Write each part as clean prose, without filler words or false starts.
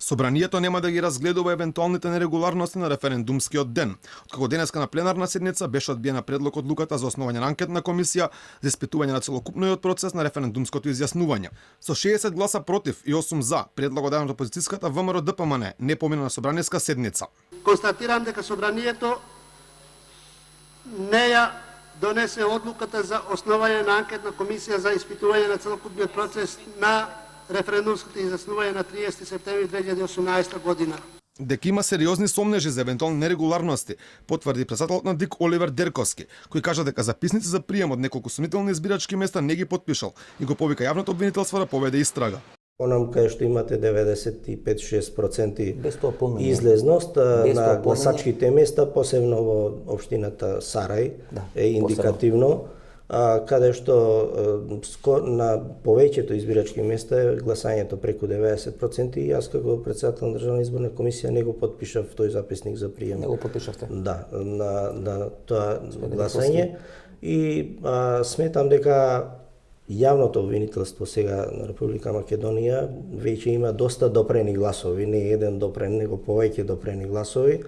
Собранието нема да ги разгледува евентуалните нерегуларности на референдумскиот ден. Откако денеска на пленарна седница беше одбиена предлог од луката за основање на анкетна комисија за испитување на целокупниот процес на референдумското изјаснување. Со 60 гласа против и 8 за, предлогот даден од опозицијската ВМРО ДПМН не помина на собраниска седница. Констатирам дека собранието не ја донесе одлуката за основање на анкетна комисија за испитување на целокупниот процес на референдумското изјаснување на 30 септември 2018 година. Дека има сериозни сомнежи за евентуални нерегуларности, потврди председателот на ДИК Оливер Дерковски, кој кажа дека записници за прием од неколку сомнителни избирачки места не ги потпишал и го повика јавното обвинителство да поведе истрага. Онам кај што имате 95-6% излезност на гласачките места, посебно во општината Сарај, е индикативно, каде што на повеќето избирачки места е гласањето преку 90% и јас како председател на Државна изборна комисија не го потпишав тој записник за прием. Не го потпишавте? Да, на тоа гласање и сметам дека јавното обвинителство сега на Република Македонија веќе има доста допрени гласови, не еден допрен, него повеќе допрени гласови,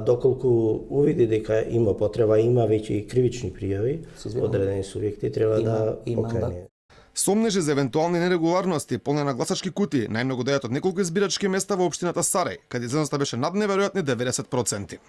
доколку увиди дека има потреба, има веќе и кривични пријави, одредени субјекти треба да покрене. Сомнежи за евентуални нерегуларности полнена гласачки кутии најмногу доаѓаат од неколку избирачки места во општината Сарај, каде излезноста беше над неверојатни 90%.